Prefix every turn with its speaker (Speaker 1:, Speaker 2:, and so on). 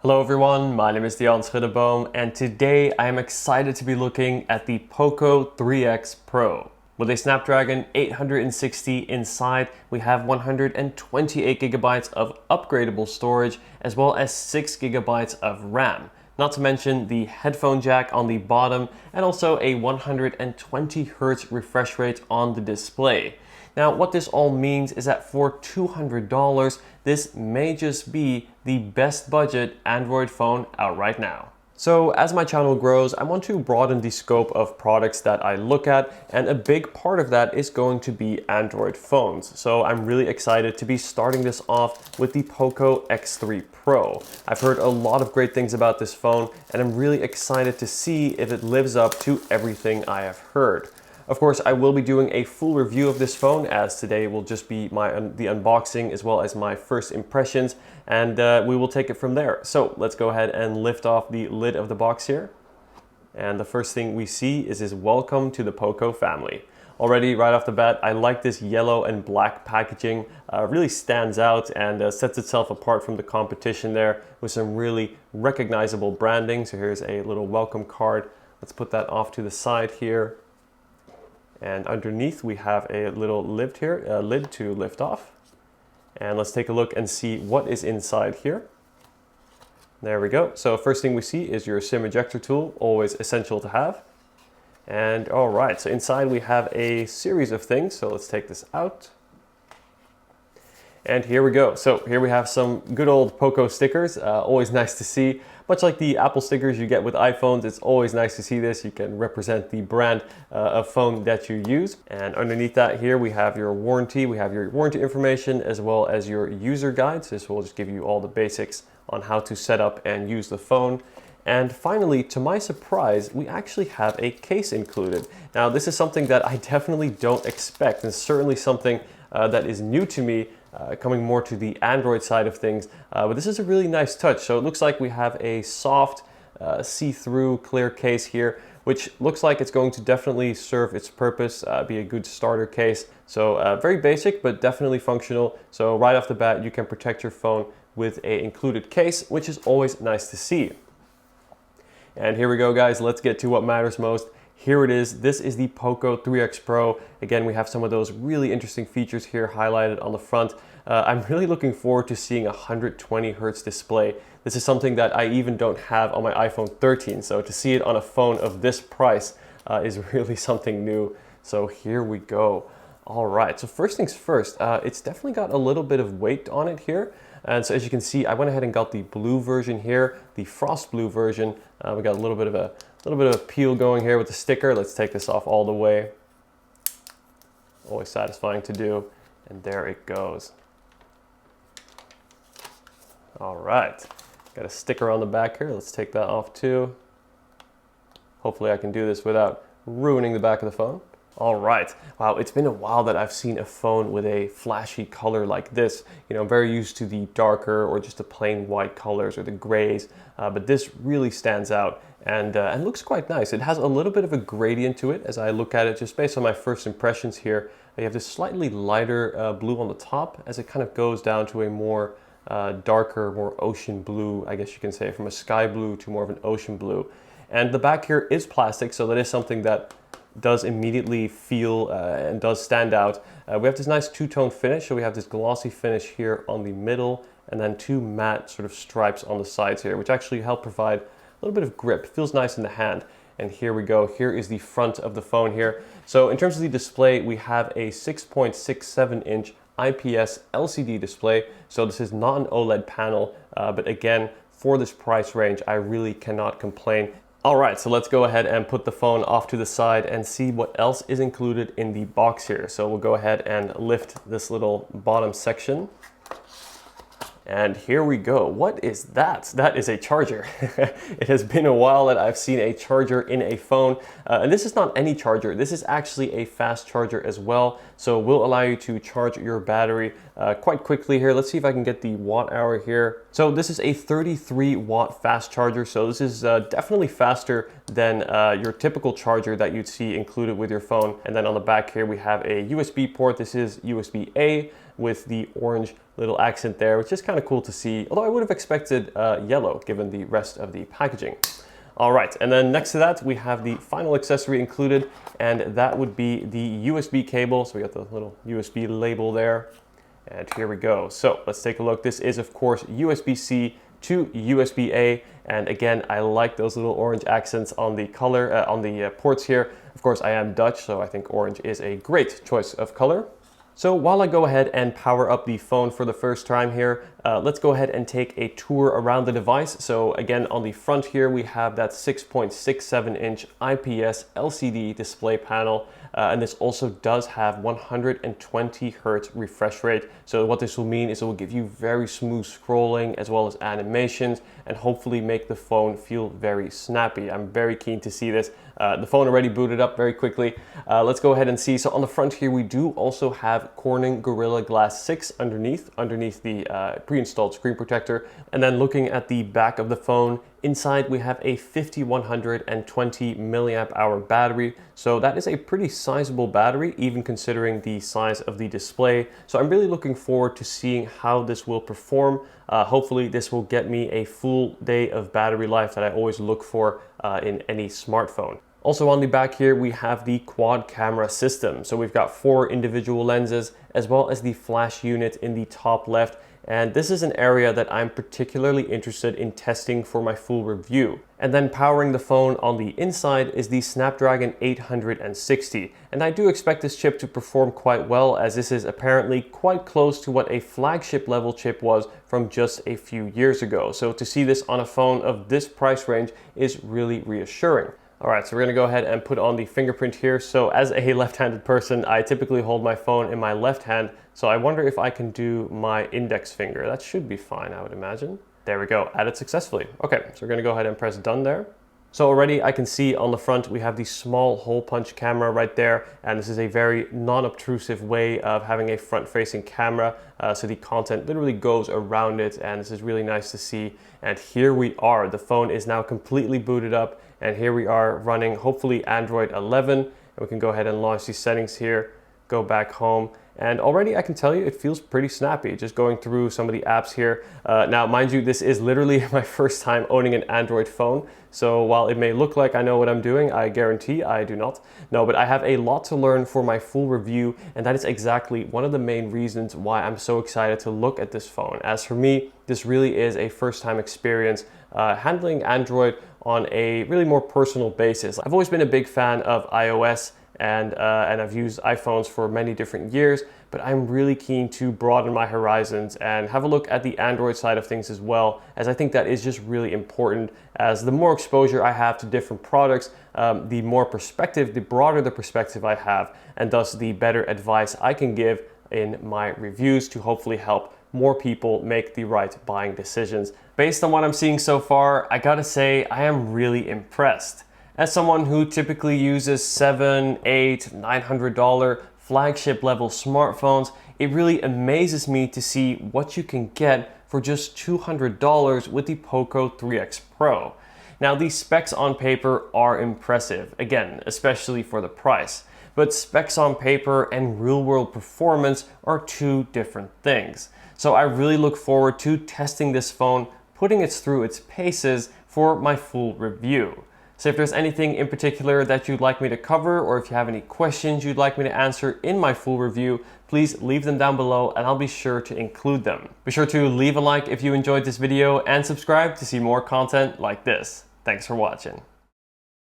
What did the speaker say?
Speaker 1: Hello everyone, my name is Dion Schuddeboom, and today I am excited to be looking at the POCO X3 Pro. With a Snapdragon 860 inside, we have 128 gigabytes of upgradable storage as well as 6 gigabytes of RAM. Not to mention the headphone jack on the bottom and also a 120 Hz refresh rate on the display. Now, what this all means is that for $200, this may just be the best budget Android phone out right now. So as my channel grows, I want to broaden the scope of products that I look at, and a big part of that is going to be Android phones. So I'm really excited to be starting this off with the POCO X3 Pro. I've heard a lot of great things about this phone, and I'm really excited to see if it lives up to everything I have heard. Of course, I will be doing a full review of this phone, as today will just be the unboxing as well as my first impressions, and we will take it from there. So let's go ahead and lift off the lid of the box here. And the first thing we see is this welcome to the POCO family. Already right off the bat, I like this yellow and black packaging. Really stands out and sets itself apart from the competition there with some really recognizable branding. So here's a little welcome card. Let's put that off to the side here. And underneath we have a little lid here, lid to lift off. And let's take a look and see what is inside here. There we go. So first thing we see is your SIM ejector tool, always essential to have. And all right, so inside we have a series of things. So let's take this out. And here we go. So here we have some good old POCO stickers, always nice to see. Much like the Apple stickers you get with iPhones, it's always nice to see this. You can represent the brand of phone that you use. And underneath that here we have your warranty. We have your warranty information as well as your user guides. This will just give you all the basics on how to set up and use the phone. And finally, to my surprise, we actually have a case included. Now, this is something that I definitely don't expect, and certainly something that is new to me, coming more to the Android side of things. But this is a really nice touch. So it looks like we have a soft, see-through clear case here, which looks like it's going to definitely serve its purpose, be a good starter case. So very basic, but definitely functional. So right off the bat, you can protect your phone with an included case, which is always nice to see. And here we go, guys. Let's get to what matters most. Here it is. This is the POCO X3 Pro. Again, we have some of those really interesting features here highlighted on the front. I'm really looking forward to seeing a 120 Hz display. This is something that I even don't have on my iPhone 13. So to see it on a phone of this price is really something new. So here we go. All right, so first things first, it's definitely got a little bit of weight on it here. And so as you can see, I went ahead and got the blue version here, the frost blue version. We got a little bit of peel going here with the sticker. Let's take this off all the way. Always satisfying to do. And there it goes. All right, got a sticker on the back here. Let's take that off too. Hopefully I can do this without ruining the back of the phone. All right, wow, it's been a while that I've seen a phone with a flashy color like this. You know, I'm very used to the darker or just the plain white colors or the grays, but this really stands out and looks quite nice. It has a little bit of a gradient to it as I look at it, just based on my first impressions here. You have this slightly lighter blue on the top as it kind of goes down to a more darker, more ocean blue, I guess you can say, from a sky blue to more of an ocean blue. And the back here is plastic, so that is something that does immediately feel and does stand out. We have this nice two-tone finish, so we have this glossy finish here on the middle and then two matte sort of stripes on the sides here, which actually help provide a little bit of grip. It feels nice in the hand. And here we go. Here is the front of the phone here. So in terms of the display, we have a 6.67-inch IPS LCD display. So this is not an OLED panel, but again, for this price range, I really cannot complain. All right, so let's go ahead and put the phone off to the side and see what else is included in the box here. So we'll go ahead and lift this little bottom section. And here we go. What is that? That is a charger. It has been a while that I've seen a charger in a phone. And this is not any charger. This is actually a fast charger as well. So it will allow you to charge your battery quite quickly here. Let's see if I can get the watt hour here. So this is a 33 watt fast charger. So this is definitely faster than your typical charger that you'd see included with your phone. And then on the back here, we have a USB port. This is USB-A with the orange little accent there, which is kind of cool to see, although I would have expected yellow given the rest of the packaging. All right, and then next to that, we have the final accessory included, and that would be the USB cable. So we got the little USB label there, and here we go. So let's take a look. This is, of course, USB-C to USB-A, and again, I like those little orange accents on the color, on the ports here. Of course, I am Dutch, so I think orange is a great choice of color. So while I go ahead and power up the phone for the first time here, let's go ahead and take a tour around the device. So again, on the front here, we have that 6.67-inch IPS LCD display panel. And this also does have 120 Hz refresh rate. So what this will mean is it will give you very smooth scrolling as well as animations, and hopefully make the phone feel very snappy. I'm very keen to see this. The phone already booted up very quickly. Let's go ahead and see. So on the front here, we do also have Corning Gorilla Glass 6 underneath the pre-installed screen protector. And then looking at the back of the phone, inside we have a 5120 milliamp hour battery. So that is a pretty sizable battery, even considering the size of the display. So I'm really looking forward to seeing how this will perform. Hopefully this will get me a full day of battery life that I always look for in any smartphone. Also on the back here, we have the quad camera system. So we've got 4 individual lenses, as well as the flash unit in the top left. And this is an area that I'm particularly interested in testing for my full review. And then powering the phone on the inside is the Snapdragon 860. And I do expect this chip to perform quite well, as this is apparently quite close to what a flagship level chip was from just a few years ago. So to see this on a phone of this price range is really reassuring. All right, so we're gonna go ahead and put on the fingerprint here. So as a left-handed person, I typically hold my phone in my left hand. So I wonder if I can do my index finger. That should be fine, I would imagine. There we go, added successfully. Okay, so we're gonna go ahead and press done there. So already I can see on the front, we have the small hole punch camera right there. And this is a very non-obtrusive way of having a front-facing camera. So the content literally goes around it, and this is really nice to see. And here we are, the phone is now completely booted up. And here we are running, hopefully, Android 11. And we can go ahead and launch these settings here, go back home. And already I can tell you it feels pretty snappy, just going through some of the apps here. Now, mind you, this is literally my first time owning an Android phone. So while it may look like I know what I'm doing, I guarantee I do not. No, but I have a lot to learn for my full review. And that is exactly one of the main reasons why I'm so excited to look at this phone. As for me, this really is a first-time experience handling Android on a really more personal basis. I've always been a big fan of iOS, and I've used iPhones for many different years, but I'm really keen to broaden my horizons and have a look at the Android side of things as well, as I think that is just really important. As the more exposure I have to different products, the more perspective, the broader the perspective I have, and thus the better advice I can give in my reviews to hopefully help more people make the right buying decisions. Based on what I'm seeing so far, I gotta say I am really impressed. As someone who typically uses $700, $800, $900 flagship level smartphones, it really amazes me to see what you can get for just $200 with the POCO X3 Pro. Now, these specs on paper are impressive, again, especially for the price. But specs on paper and real-world performance are two different things. So I really look forward to testing this phone, putting it through its paces for my full review. So if there's anything in particular that you'd like me to cover, or if you have any questions you'd like me to answer in my full review, please leave them down below and I'll be sure to include them. Be sure to leave a like if you enjoyed this video and subscribe to see more content like this. Thanks for watching.